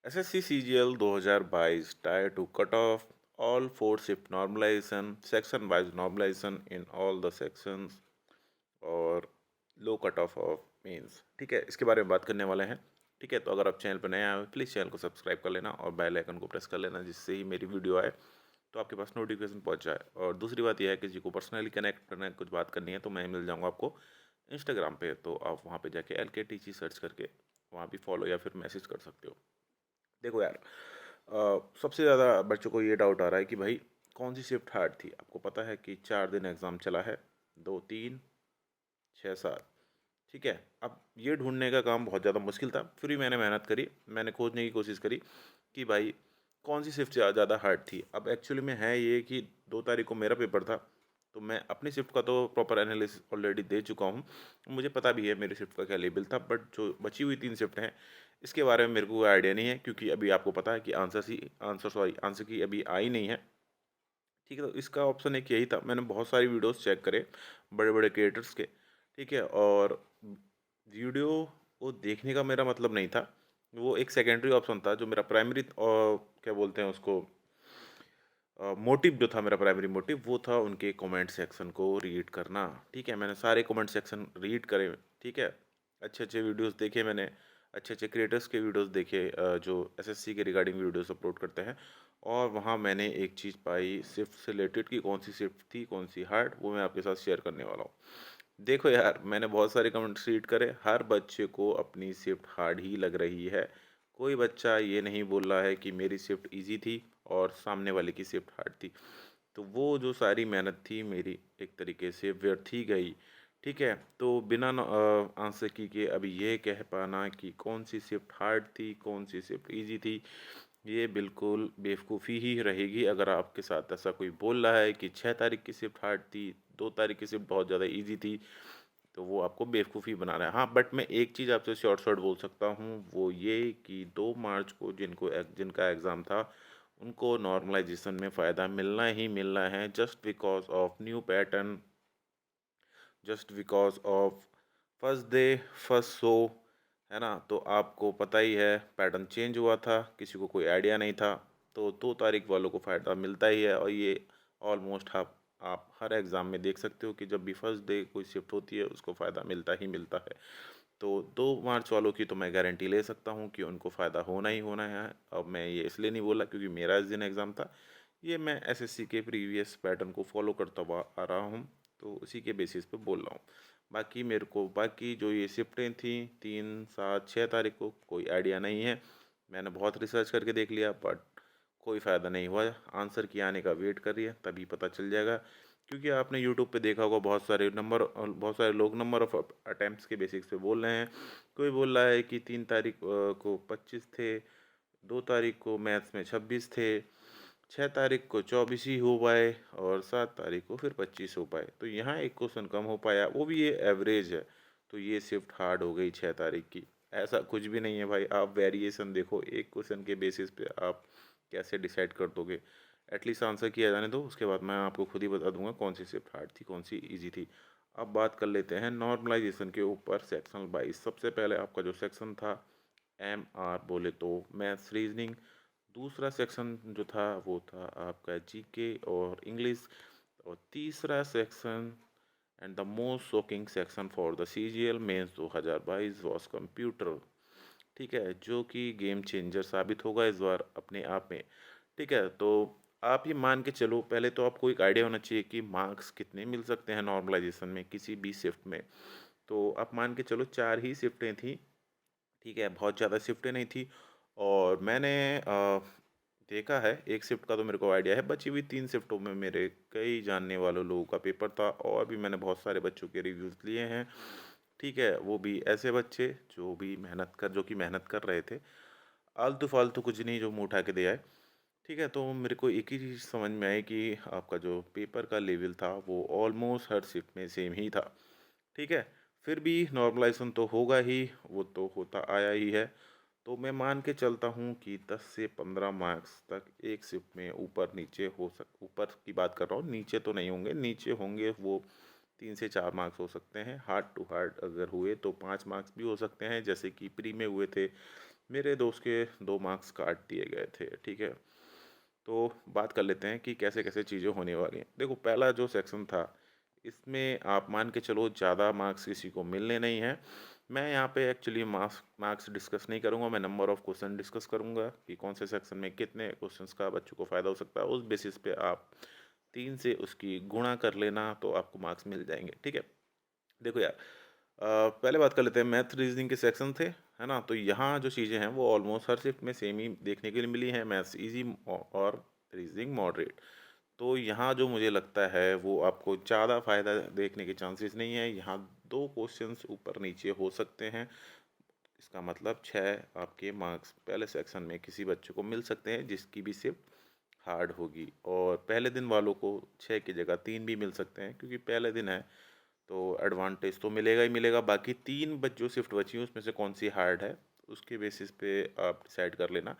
SSC CGL 2022 try to cut off all four shift normalization, section wise normalization in all the sections और लो cut off of means. ठीक है, इसके बारे में बात करने वाले हैं। ठीक है, तो अगर आप चैनल पर नए आए हो प्लीज़ चैनल को सब्सक्राइब कर लेना और बेल आइकन को प्रेस कर लेना, जिससे ही मेरी वीडियो आए तो आपके पास नोटिफिकेशन पहुंच जाए। और दूसरी बात यह है कि किसी को पर्सनली कनेक्ट करना है, कुछ बात करनी है, तो मैं मिल जाऊंगा आपको इंस्टाग्राम पे, तो आप वहाँ पे जाके LKTG सर्च करके वहाँ भी फॉलो या फिर मैसेज कर सकते हो। देखो यार, सबसे ज़्यादा बच्चों को ये डाउट आ रहा है कि भाई कौन सी शिफ्ट हार्ड थी। आपको पता है कि 4 दिन एग्ज़ाम चला है, 2 3 6 7। ठीक है, अब ये ढूंढने का काम बहुत ज़्यादा मुश्किल था, फिर भी मैंने मेहनत करी, मैंने खोजने की कोशिश करी कि भाई कौन सी शिफ्ट ज़्यादा हार्ड थी। अब एक्चुअली में है ये कि 2 तारीख को मेरा पेपर था, तो मैं अपनी शिफ्ट का तो प्रॉपर एनालिसिस ऑलरेडी दे चुका हूँ, मुझे पता भी है मेरी शिफ्ट का क्या लेवल था। बट जो बची हुई 3 शिफ्ट हैं, इसके बारे में मेरे को कोई आइडिया नहीं है, क्योंकि अभी आपको पता है कि आंसर की अभी आई नहीं है। ठीक है, तो इसका ऑप्शन एक यही था। मैंने बहुत सारी वीडियोस चेक करे बड़े बड़े क्रिएटर्स के। ठीक है, और वीडियो को देखने का मेरा मतलब नहीं था, वो एक सेकेंडरी ऑप्शन था। जो मेरा प्राइमरी और क्या बोलते हैं उसको, मोटिव जो था, मेरा प्राइमरी मोटिव वो था उनके कमेंट सेक्शन को रीड करना। ठीक है, मैंने सारे कमेंट सेक्शन रीड करे। ठीक है, अच्छे अच्छे वीडियोस देखे मैंने, अच्छे अच्छे क्रिएटर्स के वीडियोस देखे, जो एसएससी के रिगार्डिंग वीडियोस अपलोड करते हैं। और वहाँ मैंने एक चीज़ पाई शिफ्ट से रिलेटेड, की कौन सी शिफ्ट थी कौन सी हार्ड, वो मैं आपके साथ शेयर करने वाला हूँ। देखो यार, मैंने बहुत सारे कमेंट्स रीड करे, हर बच्चे को अपनी शिफ्ट हार्ड ही लग रही है। कोई बच्चा ये नहीं बोल रहा है कि मेरी शिफ्ट इजी थी और सामने वाले की शिफ्ट हार्ड थी। तो वो जो सारी मेहनत थी मेरी एक तरीके से व्यर्थ ही गई। ठीक है, तो बिना आंसर की के अभी ये कह पाना कि कौन सी शिफ्ट हार्ड थी कौन सी शिफ्ट इजी थी, ये बिल्कुल बेवकूफ़ी ही रहेगी। अगर आपके साथ ऐसा कोई बोल रहा है कि 6 तारीख की शिफ्ट हार्ड थी, 2 तारीख की शिफ्ट बहुत ज़्यादा इजी थी, तो वो आपको बेवकूफ़ी बना रहा है। हाँ, बट मैं एक चीज़ आपसे शॉर्ट शॉर्ट बोल सकता हूँ, वो ये कि 2 मार्च को जिनका एग्ज़ाम था, उनको नॉर्मलाइजेशन में फ़ायदा मिलना ही मिलना है, just because of new pattern, just because of first day first show, है ना। तो आपको पता ही है पैटर्न चेंज हुआ था, किसी को कोई आइडिया नहीं था। तो 2 तारीख वालों को फ़ायदा मिलता ही है, और ये ऑलमोस्ट आप हर एग्ज़ाम में देख सकते हो कि जब भी फर्स्ट डे कोई शिफ्ट होती है उसको फ़ायदा मिलता ही मिलता है। तो 2 मार्च वालों की तो मैं गारंटी ले सकता हूँ कि उनको फ़ायदा होना ही होना है। अब मैं ये इसलिए नहीं बोला क्योंकि मेरा इस दिन एग्ज़ाम था, ये मैं एसएससी के प्रीवियस पैटर्न को फॉलो करता हुआ आ रहा हूँ, तो उसी के बेसिस पे बोल रहा हूँ। बाकी मेरे को बाकी जो ये शिफ्टें थी 3 7 6 तारीख को कोई आइडिया नहीं है। मैंने बहुत रिसर्च करके देख लिया, बट कोई फ़ायदा नहीं हुआ। आंसर की आने का वेट करिए, तभी पता चल जाएगा। क्योंकि आपने यूट्यूब पे देखा होगा, बहुत सारे लोग नंबर ऑफ अटैम्प्ट्स के बेसिस पे बोल रहे हैं। कोई बोल रहा है कि 3 तारीख को 25 थे, 2 तारीख को मैथ्स में 26 थे, 6 तारीख को 24 ही हो पाए, और 7 तारीख को फिर 25 हो पाए। तो यहाँ एक क्वेश्चन कम हो पाया, वो भी ये एवरेज है। तो ये शिफ्ट हार्ड हो गई 6 तारीख की। ऐसा कुछ भी नहीं है भाई, आप वेरिएशन देखो, एक क्वेश्चन के बेसिस पे आप कैसे डिसाइड कर दोगे। एटलीस्ट आंसर किया जाने दो, उसके बाद मैं आपको खुद ही बता दूंगा कौन सी शिफ्ट हार्ड थी कौन सी इजी थी। अब बात कर लेते हैं नॉर्मलाइजेशन के ऊपर सेक्शनल वाइज। सबसे पहले आपका जो सेक्शन था MR बोले तो मैथ्स रीजनिंग। दूसरा सेक्शन जो था वो था आपका जीके और इंग्लिश। और तीसरा section and the most shocking section for the CGL mains 2022 was computer. ठीक है, जो कि गेम चेंजर साबित होगा इस बार अपने आप में। ठीक है, तो आप ये मान के चलो, पहले तो आपको एक आइडिया होना चाहिए कि मार्क्स कितने मिल सकते हैं नॉर्मलाइजेशन में किसी भी शिफ्ट में। तो आप मान के चलो 4 ही शिफ्टें थी। ठीक है, बहुत ज़्यादा शिफ्टें नहीं थी। और मैंने देखा है, एक शिफ्ट का तो मेरे को आइडिया है, बची हुई 3 शिफ्टों में मेरे कई जानने वालों लोगों का पेपर था, और भी मैंने बहुत सारे बच्चों के रिव्यूज़ लिए हैं। ठीक है, वो भी ऐसे बच्चे जो कि मेहनत कर रहे थे, आलतू फालतू कुछ नहीं जो मुँह उठा के दे आए। ठीक है, तो मेरे को एक ही चीज़ समझ में आई कि आपका जो पेपर का लेवल था वो ऑलमोस्ट हर शिफ्ट में सेम ही था। ठीक है, फिर भी नॉर्मलाइजेशन तो होगा ही, वो तो होता आया ही है। तो मैं मान के चलता हूँ कि 10 से 15 मार्क्स तक एक शिफ्ट में ऊपर की बात कर रहा हूँ, नीचे तो नहीं होंगे। नीचे होंगे वो 3 से 4 मार्क्स हो सकते हैं। हार्ड टू हार्ड अगर हुए तो 5 मार्क्स भी हो सकते हैं, जैसे कि प्री में हुए थे मेरे दोस्त के 2 मार्क्स काट दिए गए थे, ठीक है। तो बात कर लेते हैं कि कैसे कैसे चीज़ें होने वाली हैं। देखो, पहला जो सेक्शन था, इसमें आप मान के चलो ज़्यादा मार्क्स किसी को मिलने नहीं हैं। मैं यहाँ पे एक्चुअली मार्क्स मार्क्स डिस्कस नहीं करूँगा, मैं नंबर ऑफ़ क्वेश्चन डिस्कस करूँगा कि कौन से सेक्शन में कितने क्वेश्चंस का बच्चों को फ़ायदा हो सकता है। उस बेसिस पे आप 3 से उसकी गुणा कर लेना, तो आपको मार्क्स मिल जाएँगे, ठीक है। देखो यार, पहले बात कर लेते हैं, मैथ रीजनिंग के सेक्शन थे, है ना? तो यहाँ जो चीज़ें हैं वो ऑलमोस्ट हर शिफ्ट में सेम ही देखने के लिए मिली हैं। मैथ्स इजी और रीजनिंग मॉडरेट। तो यहाँ जो मुझे लगता है वो आपको ज़्यादा फ़ायदा देखने के चांसेस नहीं है। यहाँ 2 क्वेश्चंस ऊपर नीचे हो सकते हैं। इसका मतलब 6 आपके मार्क्स पहले सेक्शन में किसी बच्चे को मिल सकते हैं जिसकी भी शिफ्ट हार्ड होगी, और पहले दिन वालों को 6 की जगह 3 भी मिल सकते हैं, क्योंकि पहले दिन है तो एडवांटेज तो मिलेगा ही मिलेगा। बाकी 3 जो शिफ्ट बची हैं उसमें से कौन सी हार्ड है, उसके बेसिस पे आप डिसाइड कर लेना।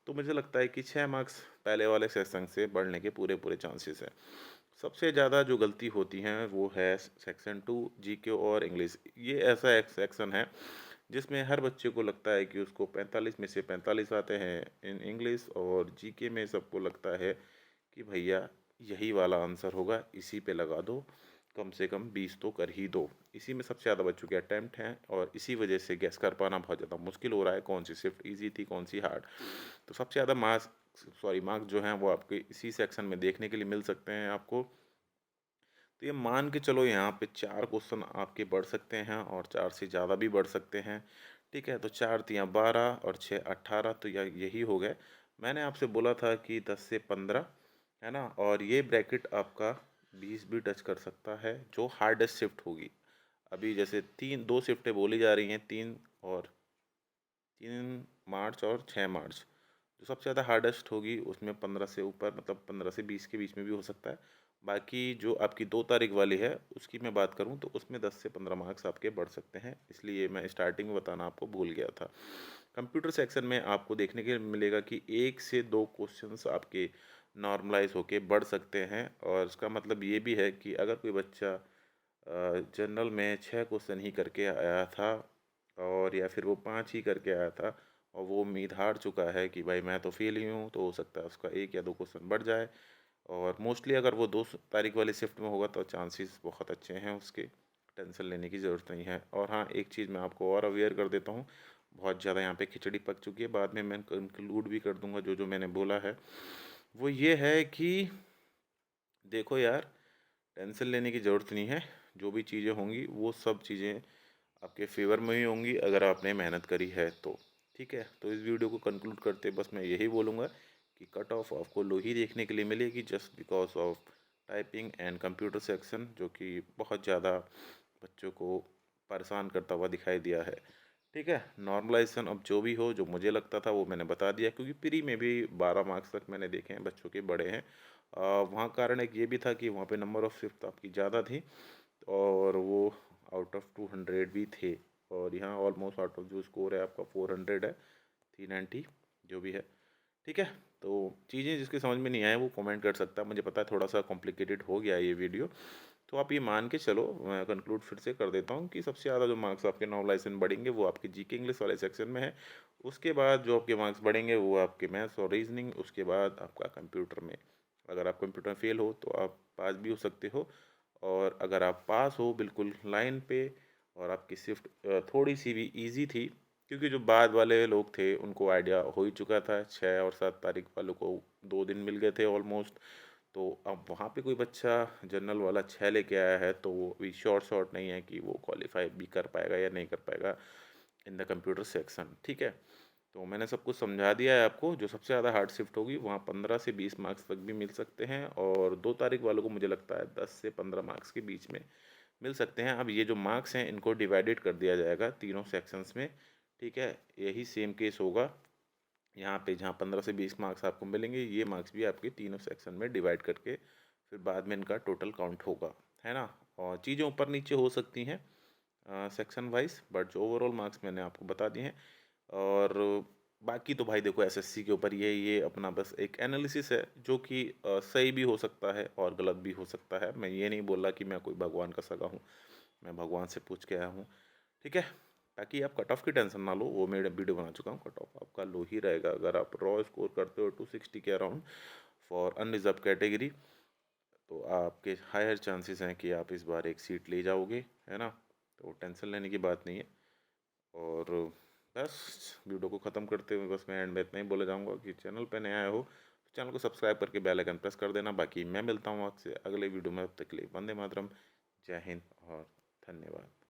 तो मुझे लगता है कि 6 मार्क्स पहले वाले सेक्शन से बढ़ने के पूरे पूरे चांसेस हैं। सबसे ज़्यादा जो गलती होती हैं वो है सेक्शन 2 जीके और इंग्लिश। ये ऐसा एक सेक्शन है जिसमें हर बच्चे को लगता है कि उसको 45 में से 45 आते हैं इन इंग्लिश, और जीके में सबको लगता है कि भैया यही वाला आंसर होगा, इसी पे लगा दो, कम से कम 20 तो कर ही दो। इसी में सबसे ज़्यादा बच्चों के अटैम्प्ट हैं, और इसी वजह से गेस कर पाना बहुत ज़्यादा मुश्किल हो रहा है कौन सी शिफ्ट ईजी थी कौन सी हार्ड। तो सबसे ज़्यादा मार्क्स जो हैं वो आपके इसी सेक्शन में देखने के लिए मिल सकते हैं आपको। तो ये मान के चलो यहाँ पे 4 क्वेश्चन आपके बढ़ सकते हैं, और 4 से ज़्यादा भी बढ़ सकते हैं, ठीक है। तो 4 तियाँ 12 और 6 18, तो यही हो गए। मैंने आपसे बोला था कि 10 से 15, है ना? और ये ब्रैकेट आपका 20 भी टच कर सकता है, जो हार्डेस्ट शिफ्ट होगी। अभी जैसे 2 शिफ्टें बोली जा रही हैं, 3 मार्च और 6 मार्च। जो सबसे ज़्यादा हार्डेस्ट होगी उसमें 15 से ऊपर, मतलब 15 से 20 के बीच में भी हो सकता है। बाकी जो आपकी 2 तारीख वाली है उसकी मैं बात करूँ तो उसमें 10 से 15 मार्क्स आपके बढ़ सकते हैं, इसलिए मैं स्टार्टिंग में बताना आपको भूल गया था। कंप्यूटर सेक्शन में आपको देखने के लिए मिलेगा कि 1 से 2 क्वेश्चंस आपके नॉर्मलाइज होके बढ़ सकते हैं, और इसका मतलब ये भी है कि अगर कोई बच्चा जनरल में 6 क्वेश्चन ही करके आया था, और या फिर वो 5 ही करके आया था, और वो उम्मीद हार चुका है कि भाई मैं तो फेल ही हूँ, तो हो सकता है उसका 1 या 2 क्वेश्चन बढ़ जाए। और मोस्टली अगर वो 2 तारीख वाली शिफ्ट में होगा तो चांसेस बहुत अच्छे हैं उसके, टेंशन लेने की ज़रूरत नहीं है। और हाँ, एक चीज़ मैं आपको और अवेयर कर देता हूँ, बहुत ज़्यादा यहाँ पे खिचड़ी पक चुकी है, बाद में मैं कंक्लूड भी कर दूंगा जो जो मैंने बोला है। वो ये है कि देखो यार, टेंशन लेने की ज़रूरत नहीं है। जो भी चीज़ें होंगी वो सब चीज़ें आपके फेवर में ही होंगी अगर आपने मेहनत करी है तो, ठीक है। तो इस वीडियो को कंक्लूड करते बस मैं यही बोलूँगा कि कट ऑफ आपको लो ही देखने के लिए मिलेगी, just because of typing and computer section, जो कि बहुत ज़्यादा बच्चों को परेशान करता हुआ दिखाई दिया है, ठीक है। नॉर्मलाइजेशन अब जो भी हो, जो मुझे लगता था वो मैंने बता दिया, क्योंकि प्री में भी 12 मार्क्स तक मैंने देखे हैं बच्चों के बड़े हैं। वहाँ कारण एक ये भी था कि वहाँ पे नंबर ऑफ़ शिफ्ट आपकी ज़्यादा थी, और वो आउट ऑफ 200 भी थे, और यहाँ ऑलमोस्ट आउट ऑफ जो स्कोर है आपका 400 है, 390 जो भी है, ठीक है। तो चीज़ें जिसके समझ में नहीं आए वो कमेंट कर सकता है, मुझे पता है थोड़ा सा कॉम्प्लिकेटेड हो गया ये वीडियो। तो आप ये मान के चलो, मैं कंक्लूड फिर से कर देता हूँ कि सबसे ज़्यादा जो मार्क्स आपके नॉर्मलाइजेशन बढ़ेंगे वो आपके जीके इंग्लिश वाले सेक्शन में है। उसके बाद जो आपके मार्क्स बढ़ेंगे वो आपके मैथ्स और रीजनिंग, उसके बाद आपका कंप्यूटर में। अगर आप कंप्यूटर में फेल हो तो आप पास भी हो सकते हो, और अगर आप पास हो बिल्कुल लाइन पे, और आपकी शिफ्ट थोड़ी सी भी ईजी थी, क्योंकि जो बाद वाले लोग थे उनको आइडिया हो ही चुका था, 6 और 7 तारीख वालों को 2 दिन मिल गए थे ऑलमोस्ट। तो अब वहाँ पे कोई बच्चा जनरल वाला 6 लेके आया है तो वो भी शॉर्ट नहीं है कि वो क्वालिफाई भी कर पाएगा या नहीं कर पाएगा इन द कंप्यूटर सेक्शन, ठीक है। तो मैंने सब कुछ समझा दिया है आपको। जो सबसे ज़्यादा हार्ड शिफ्ट होगी वहाँ 15 से 20 मार्क्स तक भी मिल सकते हैं, और 2 तारीख वालों को मुझे लगता है 10 से 15 मार्क्स के बीच में मिल सकते हैं। अब ये जो मार्क्स हैं इनको डिवाइडेड कर दिया जाएगा तीनों सेक्शंस में, ठीक है। यही सेम केस होगा यहाँ पे, जहाँ 15 से 20 मार्क्स आपको मिलेंगे, ये मार्क्स भी आपके तीनों सेक्शन में डिवाइड करके फिर बाद में इनका टोटल काउंट होगा, है ना। और चीज़ें ऊपर नीचे हो सकती हैं सेक्शन वाइज, बट जो ओवरऑल मार्क्स मैंने आपको बता दिए हैं। और बाकी तो भाई देखो, एसएससी के ऊपर ये अपना बस एक एनालिसिस है, जो कि सही भी हो सकता है और गलत भी हो सकता है। मैं ये नहीं बोल रहा कि मैं कोई भगवान का सगा हूँ, मैं भगवान से पूछ के आया हूँ, ठीक है। ताकि आप कट ऑफ की टेंशन ना लो, वो मैं वीडियो बना चुका हूँ। कट ऑफ आपका लो ही रहेगा अगर आप रॉ स्कोर करते हो 260 के अराउंड फॉर अनरिजर्व कैटेगरी, तो आपके हायर चांसेस हैं कि आप इस बार एक सीट ले जाओगे, है ना। तो टेंशन लेने की बात नहीं है। और बस वीडियो को ख़त्म करते हुए बस मैं एंड में इतना ही बोले जाऊँगा कि चैनल पे नया आए हो तो चैनल को सब्सक्राइब करके बेल आइकन प्रेस कर देना। बाकी मैं मिलता हूँ आपसे अगले वीडियो में, तब तक के लिए वंदे मातरम, जय हिंद और धन्यवाद।